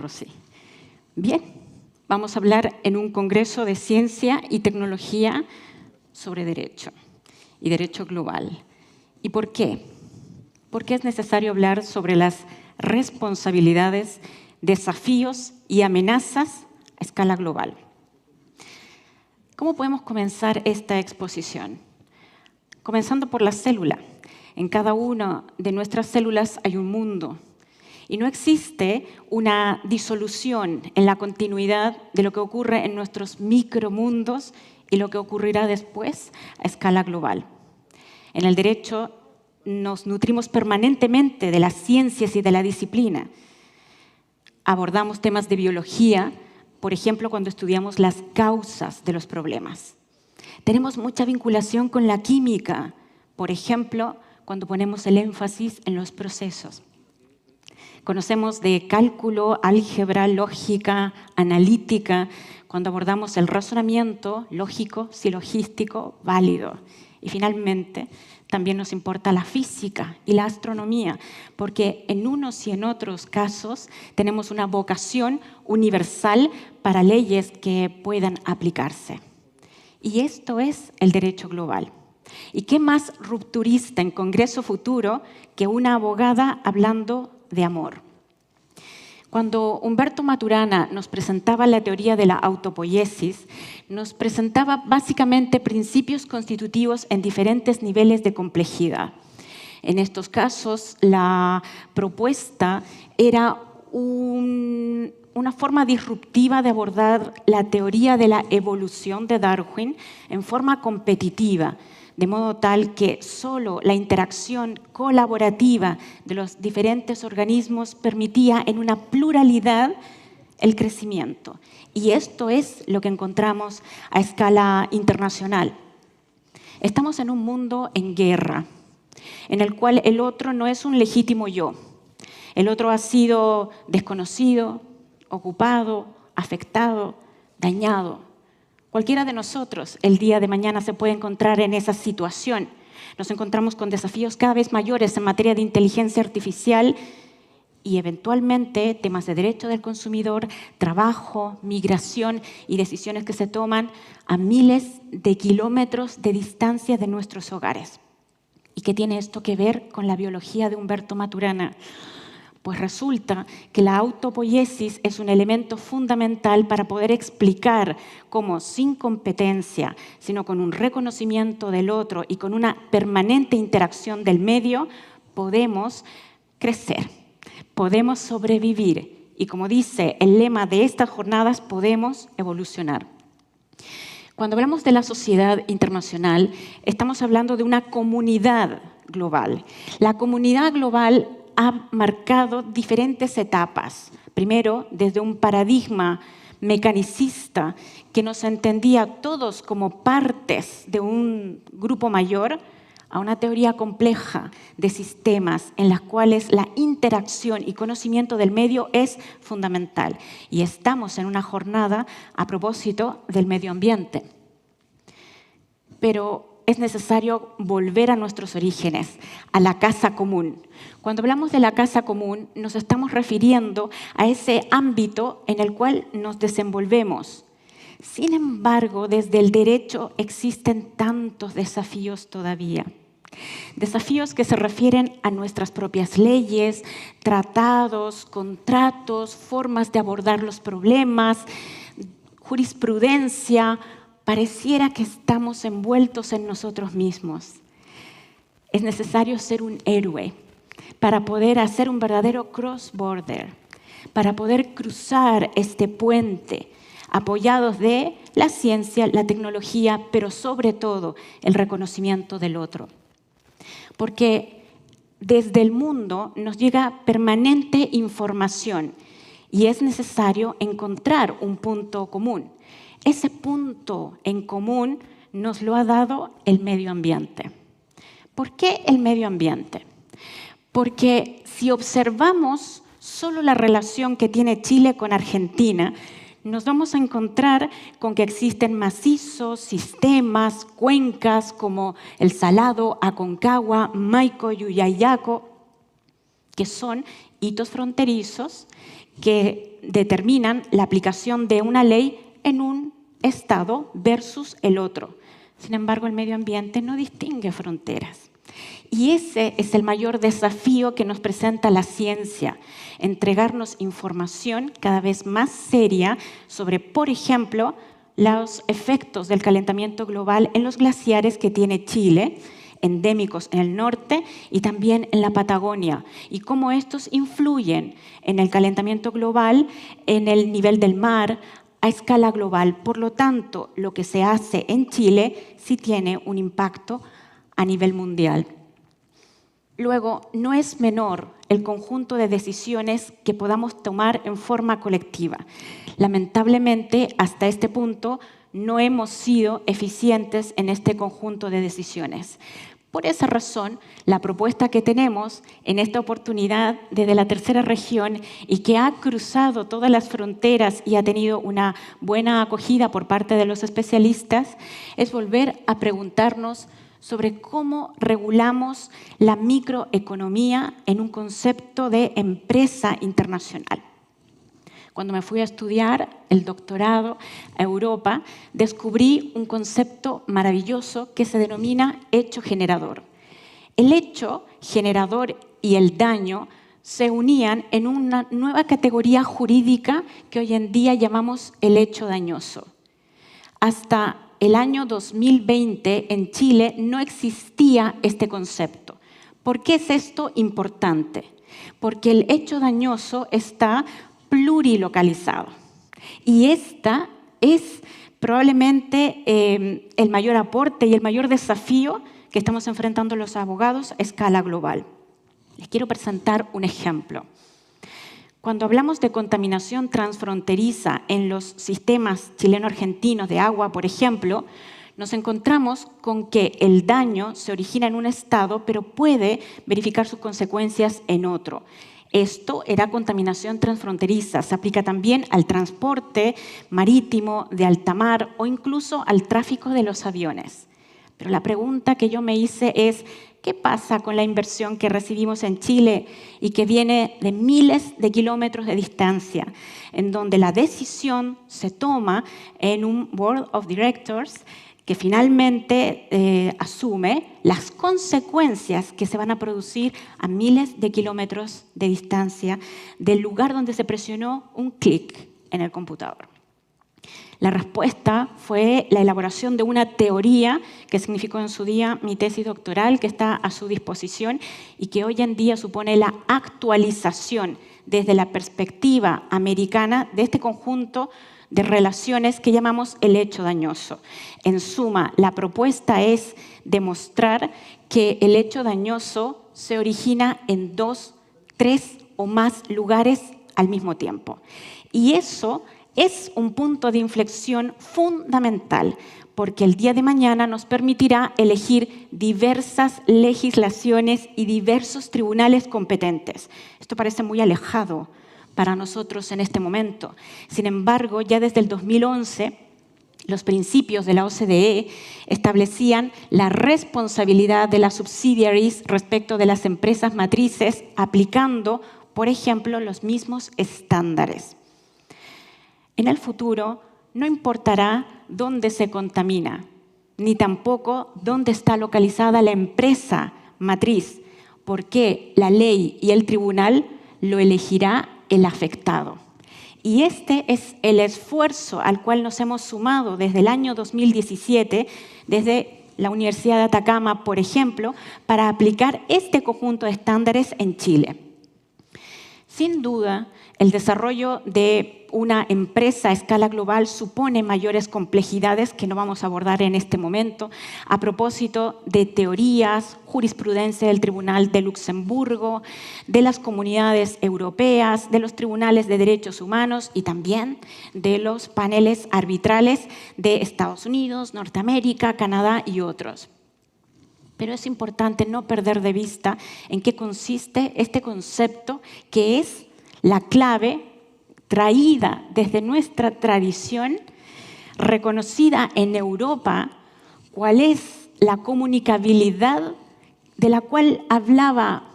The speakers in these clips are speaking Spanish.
Rosy. Bien, vamos a hablar en un congreso de ciencia y tecnología sobre derecho y derecho global. ¿Y por qué? Porque es necesario hablar sobre las responsabilidades, desafíos y amenazas a escala global. ¿Cómo podemos comenzar esta exposición? Comenzando por la célula. En cada una de nuestras células hay un mundo. Y no existe una disolución en la continuidad de lo que ocurre en nuestros micromundos y lo que ocurrirá después a escala global. En el derecho nos nutrimos permanentemente de las ciencias y de la disciplina. Abordamos temas de biología, por ejemplo, cuando estudiamos las causas de los problemas. Tenemos mucha vinculación con la química, por ejemplo, cuando ponemos el énfasis en los procesos. Conocemos de cálculo, álgebra, lógica, analítica, cuando abordamos el razonamiento lógico, silogístico, válido. Y finalmente, también nos importa la física y la astronomía, porque en unos y en otros casos tenemos una vocación universal para leyes que puedan aplicarse. Y esto es el derecho global. ¿Y qué más rupturista en Congreso Futuro que una abogada hablando de amor? Cuando Humberto Maturana nos presentaba la teoría de la autopoiesis, nos presentaba básicamente principios constitutivos en diferentes niveles de complejidad. En estos casos, la propuesta era una forma disruptiva de abordar la teoría de la evolución de Darwin en forma competitiva, de modo tal que solo la interacción colaborativa de los diferentes organismos permitía en una pluralidad el crecimiento. Y esto es lo que encontramos a escala internacional. Estamos en un mundo en guerra, en el cual el otro no es un legítimo yo. El otro ha sido desconocido, ocupado, afectado, dañado. Cualquiera de nosotros el día de mañana se puede encontrar en esa situación. Nos encontramos con desafíos cada vez mayores en materia de inteligencia artificial y eventualmente temas de derecho del consumidor, trabajo, migración y decisiones que se toman a miles de kilómetros de distancia de nuestros hogares. ¿Y qué tiene esto que ver con la biología de Humberto Maturana? Pues resulta que la autopoiesis es un elemento fundamental para poder explicar cómo sin competencia, sino con un reconocimiento del otro y con una permanente interacción del medio, podemos crecer, podemos sobrevivir y, como dice el lema de estas jornadas, podemos evolucionar. Cuando hablamos de la sociedad internacional, estamos hablando de una comunidad global. La comunidad global ha marcado diferentes etapas. Primero, desde un paradigma mecanicista que nos entendía todos como partes de un grupo mayor, a una teoría compleja de sistemas en las cuales la interacción y conocimiento del medio es fundamental. Y estamos en una jornada a propósito del medio ambiente. Pero es necesario volver a nuestros orígenes, a la casa común. Cuando hablamos de la casa común, nos estamos refiriendo a ese ámbito en el cual nos desenvolvemos. Sin embargo, desde el derecho existen tantos desafíos todavía. Desafíos que se refieren a nuestras propias leyes, tratados, contratos, formas de abordar los problemas, jurisprudencia. Pareciera que estamos envueltos en nosotros mismos. Es necesario ser un héroe para poder hacer un verdadero cross-border, para poder cruzar este puente, apoyados de la ciencia, la tecnología, pero sobre todo el reconocimiento del otro. Porque desde el mundo nos llega permanente información y es necesario encontrar un punto común. Ese punto en común nos lo ha dado el medio ambiente. ¿Por qué el medio ambiente? Porque si observamos solo la relación que tiene Chile con Argentina, nos vamos a encontrar con que existen macizos, sistemas, cuencas como el Salado, Aconcagua, Maico, Yuyayaco, que son hitos fronterizos que determinan la aplicación de una ley en un estado versus el otro. Sin embargo, el medio ambiente no distingue fronteras. Y ese es el mayor desafío que nos presenta la ciencia, entregarnos información cada vez más seria sobre, por ejemplo, los efectos del calentamiento global en los glaciares que tiene Chile, endémicos en el norte y también en la Patagonia, y cómo estos influyen en el calentamiento global, en el nivel del mar, a escala global. Por lo tanto, lo que se hace en Chile sí tiene un impacto a nivel mundial. Luego, no es menor el conjunto de decisiones que podamos tomar en forma colectiva. Lamentablemente, hasta este punto, no hemos sido eficientes en este conjunto de decisiones. Por esa razón, la propuesta que tenemos en esta oportunidad desde la tercera región y que ha cruzado todas las fronteras y ha tenido una buena acogida por parte de los especialistas es volver a preguntarnos sobre cómo regulamos la microeconomía en un concepto de empresa internacional. Cuando me fui a estudiar el doctorado a Europa, descubrí un concepto maravilloso que se denomina hecho generador. El hecho generador y el daño se unían en una nueva categoría jurídica que hoy en día llamamos el hecho dañoso. Hasta el año 2020 en Chile no existía este concepto. ¿Por qué es esto importante? Porque el hecho dañoso está plurilocalizado. Y esta es probablemente el mayor aporte y el mayor desafío que estamos enfrentando los abogados a escala global. Les quiero presentar un ejemplo. Cuando hablamos de contaminación transfronteriza en los sistemas chileno-argentinos de agua, por ejemplo, nos encontramos con que el daño se origina en un estado, pero puede verificar sus consecuencias en otro. Esto era contaminación transfronteriza. Se aplica también al transporte marítimo, de alta mar o incluso al tráfico de los aviones. Pero la pregunta que yo me hice es, ¿qué pasa con la inversión que recibimos en Chile y que viene de miles de kilómetros de distancia, en donde la decisión se toma en un Board of Directors que finalmente asume las consecuencias que se van a producir a miles de kilómetros de distancia del lugar donde se presionó un clic en el computador? La respuesta fue la elaboración de una teoría que significó en su día mi tesis doctoral, que está a su disposición y que hoy en día supone la actualización desde la perspectiva americana de este conjunto de relaciones que llamamos el hecho dañoso. En suma, la propuesta es demostrar que el hecho dañoso se origina en 2, 3 o más lugares al mismo tiempo. Y eso es un punto de inflexión fundamental, porque el día de mañana nos permitirá elegir diversas legislaciones y diversos tribunales competentes. Esto parece muy alejado para nosotros en este momento. Sin embargo, ya desde el 2011, los principios de la OCDE establecían la responsabilidad de las subsidiaries respecto de las empresas matrices, aplicando, por ejemplo, los mismos estándares. En el futuro, no importará dónde se contamina, ni tampoco dónde está localizada la empresa matriz, porque la ley y el tribunal lo elegirá el afectado. Y este es el esfuerzo al cual nos hemos sumado desde el año 2017, desde la Universidad de Atacama, por ejemplo, para aplicar este conjunto de estándares en Chile. Sin duda, el desarrollo de una empresa a escala global supone mayores complejidades que no vamos a abordar en este momento. A propósito de teorías, jurisprudencia del Tribunal de Luxemburgo, de las comunidades europeas, de los tribunales de derechos humanos y también de los paneles arbitrales de Estados Unidos, Norteamérica, Canadá y otros. Pero es importante no perder de vista en qué consiste este concepto que es la clave traída desde nuestra tradición, reconocida en Europa, cuál es la comunicabilidad de la cual hablaba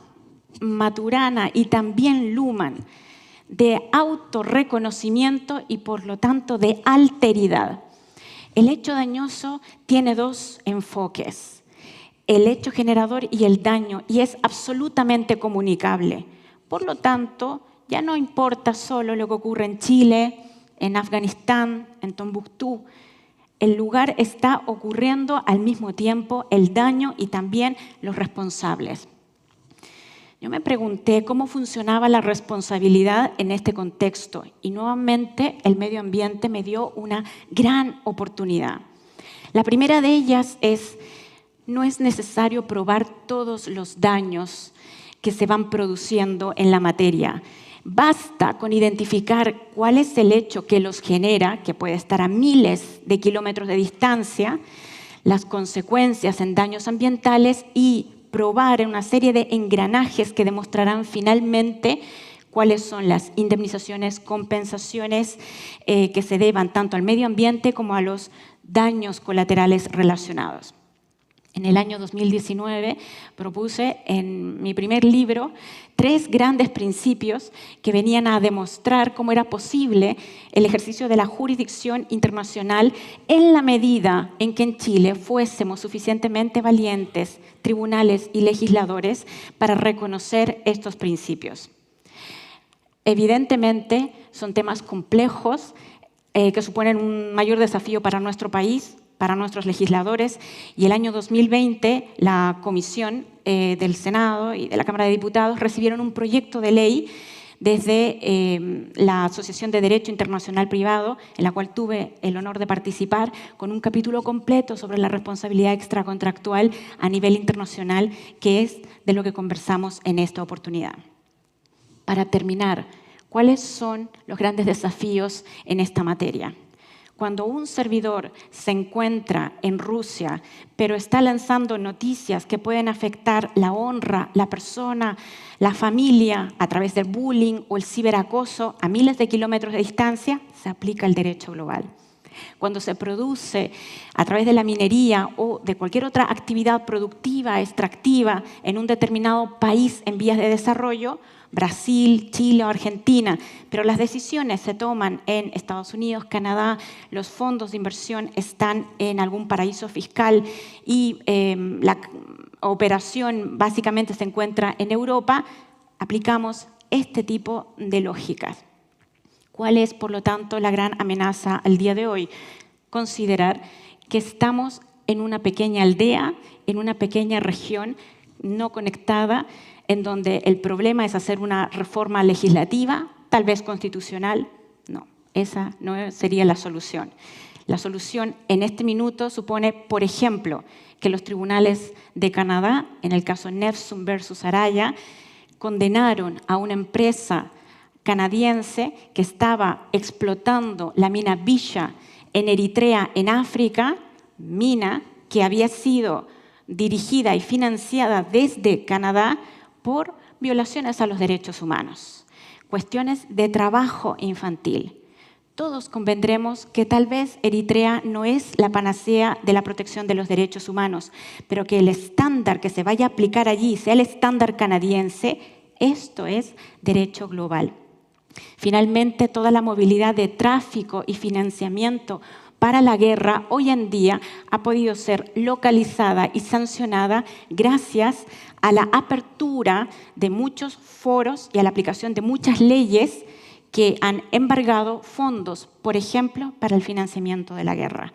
Maturana y también Luhmann, de autorreconocimiento y por lo tanto de alteridad. El hecho dañoso tiene dos enfoques, el hecho generador y el daño, y es absolutamente comunicable. Por lo tanto, ya no importa solo lo que ocurre en Chile, en Afganistán, en Tombuctú. El lugar está ocurriendo al mismo tiempo el daño y también los responsables. Yo me pregunté cómo funcionaba la responsabilidad en este contexto y nuevamente el medio ambiente me dio una gran oportunidad. La primera de ellas es, no es necesario probar todos los daños que se van produciendo en la materia. Basta con identificar cuál es el hecho que los genera, que puede estar a miles de kilómetros de distancia, las consecuencias en daños ambientales y probar una serie de engranajes que demostrarán finalmente cuáles son las indemnizaciones, compensaciones que se deban tanto al medio ambiente como a los daños colaterales relacionados. En el año 2019 propuse en mi primer libro 3 grandes principios que venían a demostrar cómo era posible el ejercicio de la jurisdicción internacional en la medida en que en Chile fuésemos suficientemente valientes, tribunales y legisladores, para reconocer estos principios. Evidentemente, son temas complejos que suponen un mayor desafío para nuestro país, para nuestros legisladores, y el año 2020 la Comisión del Senado y de la Cámara de Diputados recibieron un proyecto de ley desde la Asociación de Derecho Internacional Privado, en la cual tuve el honor de participar, con un capítulo completo sobre la responsabilidad extracontractual a nivel internacional, que es de lo que conversamos en esta oportunidad. Para terminar, ¿cuáles son los grandes desafíos en esta materia? Cuando un servidor se encuentra en Rusia, pero está lanzando noticias que pueden afectar la honra, la persona, la familia, a través del bullying o el ciberacoso a miles de kilómetros de distancia, se aplica el derecho global. Cuando se produce a través de la minería o de cualquier otra actividad productiva, extractiva, en un determinado país en vías de desarrollo, Brasil, Chile o Argentina, pero las decisiones se toman en Estados Unidos, Canadá, los fondos de inversión están en algún paraíso fiscal y la operación básicamente se encuentra en Europa, aplicamos este tipo de lógicas. ¿Cuál es, por lo tanto, la gran amenaza al día de hoy? Considerar que estamos en una pequeña aldea, en una pequeña región no conectada, en donde el problema es hacer una reforma legislativa, tal vez constitucional. No, esa no sería la solución. La solución en este minuto supone, por ejemplo, que los tribunales de Canadá, en el caso Nefsun versus Araya, condenaron a una empresa canadiense que estaba explotando la mina Bisha en Eritrea, en África, mina que había sido dirigida y financiada desde Canadá por violaciones a los derechos humanos, cuestiones de trabajo infantil. Todos convendremos que tal vez Eritrea no es la panacea de la protección de los derechos humanos, pero que el estándar que se vaya a aplicar allí sea el estándar canadiense, esto es derecho global. Finalmente, toda la movilidad de tráfico y financiamiento para la guerra hoy en día ha podido ser localizada y sancionada gracias a la apertura de muchos foros y a la aplicación de muchas leyes que han embargado fondos, por ejemplo, para el financiamiento de la guerra.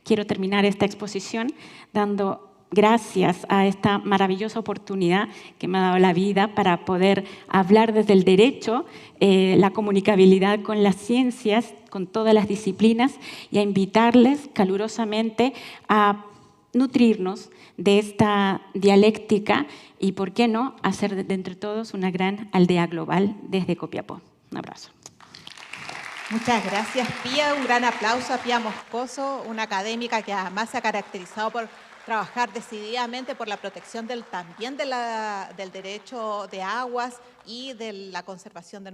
Quiero terminar esta exposición dando gracias a esta maravillosa oportunidad que me ha dado la vida para poder hablar desde el derecho, la comunicabilidad con las ciencias, con todas las disciplinas, y a invitarles calurosamente a nutrirnos de esta dialéctica y, ¿por qué no?, hacer de entre todos una gran aldea global desde Copiapó. Un abrazo. Muchas gracias, Pía. Un gran aplauso a Pía Moscoso, una académica que además se ha caracterizado por trabajar decididamente por la protección también del derecho de aguas y de la conservación del